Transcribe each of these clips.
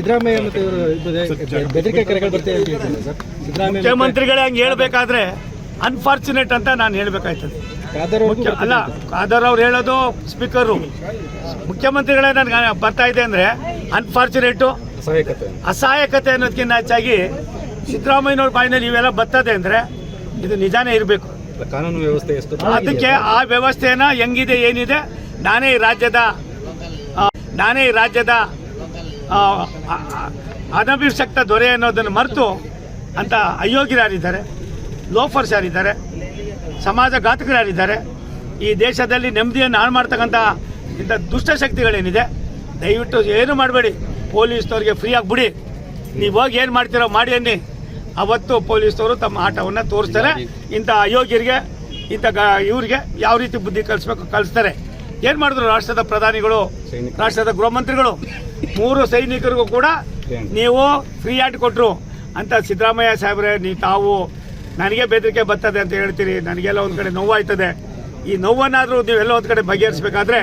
ಸಿದ್ದರಾಮಯ್ಯ ಮತ್ತು ಬೆದರಿಕೆ ಕರೆಗಳು ಬರ್ತಿದೆ ಅಂತ ಹೇಳ್ತಾರೆ ಸರ್. ಸಿದ್ದರಾಮಯ್ಯ ಮುಖ್ಯಮಂತ್ರಿಗಳೇ ಹಂಗೆ ಹೇಳ್ಬೇಕಾದ್ರೆ ಅನ್ಫಾರ್ಚುನೇಟ್ ಅಂತ ನಾನು ಹೇಳ್ಬೇಕಾಯ್ತದೆ. ಅಲ್ಲ, ಖಾದರ್ ಅವ್ರು ಹೇಳೋದು ಸ್ಪೀಕರು, ಮುಖ್ಯಮಂತ್ರಿಗಳೇ ನನಗೆ ಬರ್ತಾ ಇದೆ ಅಂದರೆ ಅನ್ಫಾರ್ಚುನೇಟು, ಅಸಹಾಯಕತೆ ಅನ್ನೋದಕ್ಕಿಂತ ಹೆಚ್ಚಾಗಿ ಸಿದ್ದರಾಮಯ್ಯನವ್ರ ಬಾಯಿನಲ್ಲಿ ಇವೆಲ್ಲ ಬರ್ತದೆ ಅಂದರೆ ಇದು ನಿಜಾನೇ ಇರಬೇಕು. ಕಾನೂನು ವ್ಯವಸ್ಥೆ ಎಷ್ಟು ಅದಕ್ಕೆ ಆ ವ್ಯವಸ್ಥೆನ ಹೆಂಗಿದೆ ಏನಿದೆ, ನಾನೇ ಈ ರಾಜ್ಯದ ಅನಭಿಷಕ್ತ ದೊರೆ ಅನ್ನೋದನ್ನು ಮರೆತು ಅಂತ ಅಯೋಗ್ಯರು ಯಾರಿದ್ದಾರೆ, ಲೋಫರ್ಸ್ ಯಾರಿದ್ದಾರೆ, ಸಮಾಜಘಾತಕರು ಯಾರಿದ್ದಾರೆ, ಈ ದೇಶದಲ್ಲಿ ನೆಮ್ಮದಿಯನ್ನು ಹಾಳು ಮಾಡ್ತಕ್ಕಂಥ ಇಂಥ ದುಷ್ಟಶಕ್ತಿಗಳೇನಿದೆ, ದಯವಿಟ್ಟು ಏನು ಮಾಡಬೇಡಿ. ಪೊಲೀಸ್ನವ್ರಿಗೆ ಫ್ರೀಯಾಗಿ ಬಿಡಿ, ನೀವು ಹೋಗಿ ಏನು ಮಾಡ್ತೀರೋ ಮಾಡಿ ಅನ್ನಿ. ಅವತ್ತು ಪೊಲೀಸ್ನವರು ತಮ್ಮ ಆಟವನ್ನು ತೋರಿಸ್ತಾರೆ. ಇಂಥ ಅಯೋಗ್ಯರಿಗೆ, ಇವ್ರಿಗೆ ಯಾವ ರೀತಿ ಬುದ್ಧಿ ಕಲಿಸ್ತಾರೆ. ಏನು ಮಾಡಿದ್ರು ರಾಷ್ಟ್ರದ ಪ್ರಧಾನಿಗಳು, ರಾಷ್ಟ್ರದ ಗೃಹ ಮಂತ್ರಿಗಳು, 3 ಸೈನಿಕರಿಗೂ ಕೂಡ ನೀವು ಫ್ರೀ ಆ್ಯಡ್ ಕೊಟ್ಟರು ಅಂತ ಸಿದ್ದರಾಮಯ್ಯ ಸಾಹೇಬ್ರೆ, ತಾವು ನನಗೆ ಬೆದರಿಕೆ ಬರ್ತದೆ ಅಂತ ಹೇಳ್ತೀರಿ. ನನಗೆಲ್ಲ ಒಂದು ಕಡೆ ನೋವಾಯ್ತದೆ. ಈ ನೋವನ್ನಾದರೂ ನೀವೆಲ್ಲ ಒಂದು ಕಡೆ ಬಗೆಹರಿಸಬೇಕಾದ್ರೆ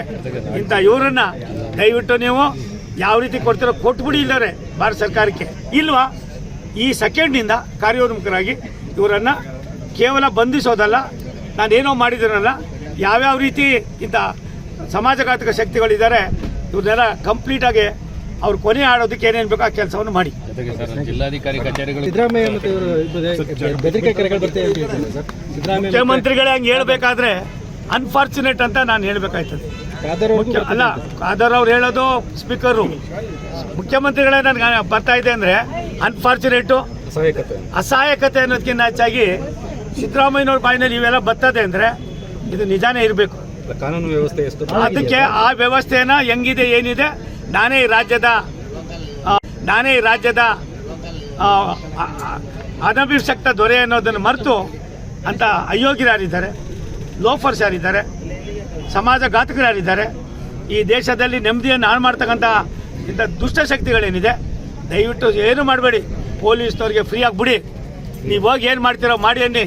ಇಂಥ ಇವರನ್ನು ದಯವಿಟ್ಟು ನೀವು ಯಾವ ರೀತಿ ಕೊಡ್ತೀರೋ ಕೊಟ್ಬಿಡಿ. ಇಲ್ಲರೆ ಭಾರತ ಸರ್ಕಾರಕ್ಕೆ ಇಲ್ವಾ, ಈ ಸೆಕೆಂಡ್ನಿಂದ ಕಾರ್ಯೋನ್ಮುಖರಾಗಿ ಇವರನ್ನು ಕೇವಲ ಬಂಧಿಸೋದಲ್ಲ, ನಾನೇನೋ ಮಾಡಿದ್ದೀನಲ್ಲ, ಯಾವ್ಯಾವ ರೀತಿ ಇಂಥ ಸಮಾಜಘಾತಕ ಶಕ್ತಿಗಳಿದ್ದಾರೆ ಇವ್ರನ್ನೆಲ್ಲ ಕಂಪ್ಲೀಟಾಗಿ ಅವ್ರು ಕೊನೆ ಆಡೋದಕ್ಕೆ ಏನೇನು ಬೇಕೋ ಆ ಕೆಲಸವನ್ನು ಮಾಡಿ. ಜಿಲ್ಲಾಧಿಕಾರಿ ಕಚೇರಿಗಳು ಸಿದ್ದರಾಮಯ್ಯ ಮತ್ತು ಬೆದರಿಕೆ ಕರೆಗಳು ಬರ್ತಿದೆ ಅಂತ ಹೇಳ್ತಾರೆ ಸರ್. ಸಿದ್ದರಾಮಯ್ಯ ಮುಖ್ಯಮಂತ್ರಿಗಳೇ ಹಂಗೆ ಹೇಳ್ಬೇಕಾದ್ರೆ ಅನ್ಫಾರ್ಚುನೇಟ್ ಅಂತ ನಾನು ಹೇಳ್ಬೇಕಾಯ್ತದೆ. ಅಲ್ಲ, ಖಾದರ್ ಅವ್ರು ಹೇಳೋದು ಸ್ಪೀಕರು, ಮುಖ್ಯಮಂತ್ರಿಗಳೇ ನನಗೆ ಬರ್ತಾ ಇದೆ ಅಂದರೆ ಅನ್ಫಾರ್ಚುನೇಟು, ಅಸಹಾಯಕತೆ ಅನ್ನೋದಕ್ಕಿಂತ ಹೆಚ್ಚಾಗಿ ಸಿದ್ದರಾಮಯ್ಯನವ್ರ ಬಾಯಿನಲ್ಲಿ ಇವೆಲ್ಲ ಬರ್ತದೆ ಅಂದರೆ ಇದು ನಿಜಾನೇ ಇರಬೇಕು. ಕಾನೂನು ವ್ಯವಸ್ಥೆ ಎಷ್ಟು ಅದಕ್ಕೆ ಆ ವ್ಯವಸ್ಥೆನ ಹೆಂಗಿದೆ ಏನಿದೆ, ನಾನೇ ಈ ರಾಜ್ಯದ ಅನಭಿಷಕ್ತ ದೊರೆ ಅನ್ನೋದನ್ನು ಮರೆತು ಅಂತ ಅಯೋಗ್ಯರು ಯಾರಿದ್ದಾರೆ, ಲೋಫರ್ಸ್ ಯಾರಿದ್ದಾರೆ, ಸಮಾಜಘಾತಕರು ಯಾರಿದ್ದಾರೆ, ಈ ದೇಶದಲ್ಲಿ ನೆಮ್ಮದಿಯನ್ನು ಹಾಳು ಮಾಡ್ತಕ್ಕಂಥ ಇಂಥ ದುಷ್ಟಶಕ್ತಿಗಳೇನಿದೆ, ದಯವಿಟ್ಟು ಏನು ಮಾಡಬೇಡಿ. ಪೊಲೀಸ್ನವ್ರಿಗೆ ಫ್ರೀಯಾಗಿ ಬಿಡಿ, ನೀವು ಹೋಗಿ ಏನು ಮಾಡ್ತೀರೋ ಮಾಡಿ ಅನ್ನಿ.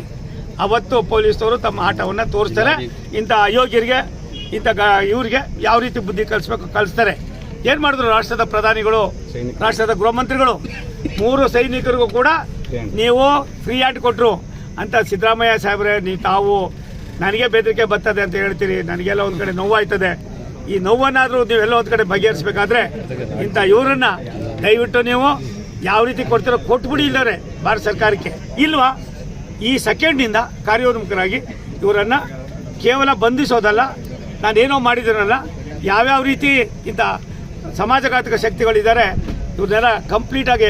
ಅವತ್ತು ಪೊಲೀಸ್ನವರು ತಮ್ಮ ಆಟವನ್ನು ತೋರಿಸ್ತಾರೆ. ಇಂಥ ಅಯೋಗ್ಯರಿಗೆ, ಇವ್ರಿಗೆ ಯಾವ ರೀತಿ ಬುದ್ಧಿ ಕಲಿಸ್ತಾರೆ. ಏನು ಮಾಡಿದ್ರು ರಾಷ್ಟ್ರದ ಪ್ರಧಾನಿಗಳು, ರಾಷ್ಟ್ರದ ಗೃಹ ಮಂತ್ರಿಗಳು, 3 ಸೈನಿಕರಿಗೂ ಕೂಡ ನೀವು ಫ್ರೀ ಆ್ಯಡ್ ಕೊಟ್ಟರು ಅಂತ ಸಿದ್ದರಾಮಯ್ಯ ಸಾಹೇಬ್ರೆ, ತಾವು ನನಗೆ ಬೆದರಿಕೆ ಬರ್ತದೆ ಅಂತ ಹೇಳ್ತೀರಿ. ನನಗೆಲ್ಲ ಒಂದು ಕಡೆ ನೋವಾಯ್ತದೆ. ಈ ನೋವನ್ನಾದರೂ ನೀವೆಲ್ಲ ಒಂದು ಕಡೆ ಬಗೆಹರಿಸಬೇಕಾದ್ರೆ ಇಂಥ ಇವರನ್ನು ದಯವಿಟ್ಟು ನೀವು ಯಾವ ರೀತಿ ಕೊಡ್ತೀರೋ ಕೊಟ್ಬಿಡಿ. ಇಲ್ಲರೆ ಭಾರತ ಸರ್ಕಾರಕ್ಕೆ ಇಲ್ವಾ, ಈ ಸೆಕೆಂಡ್ನಿಂದ ಕಾರ್ಯೋನ್ಮುಖರಾಗಿ ಇವರನ್ನು ಕೇವಲ ಬಂಧಿಸೋದಲ್ಲ, ನಾನೇನೋ ಮಾಡಿದ್ದೀನಲ್ಲ, ಯಾವ್ಯಾವ ರೀತಿ ಇಂಥ ಸಮಾಜಘಾತಕ ಶಕ್ತಿಗಳಿದ್ದಾರೆ ಇವ್ರನ್ನೆಲ್ಲ ಕಂಪ್ಲೀಟಾಗಿ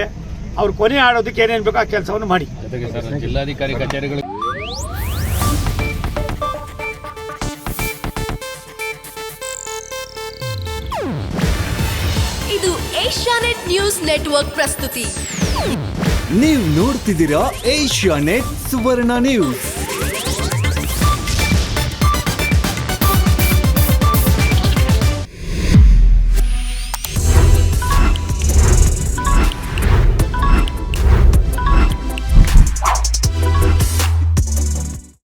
ಅವ್ರು ಕೊನೆ ಆಡೋದಕ್ಕೆ ಏನೇನು ಬೇಕೋ ಆ ಕೆಲಸವನ್ನು ಮಾಡಿ. ಜಿಲ್ಲಾಧಿಕಾರಿ ಕಚೇರಿಗಳು ಇದು ಏಷ್ಯಾನೆಟ್ ನ್ಯೂಸ್ ನೆಟ್ವರ್ಕ್ ಪ್ರಸ್ತುತಿ. ನೀವು ನೋಡ್ತಿದ್ದೀರಾ ಏಷ್ಯಾನೆಟ್ ಸುವರ್ಣ ನ್ಯೂಸ್.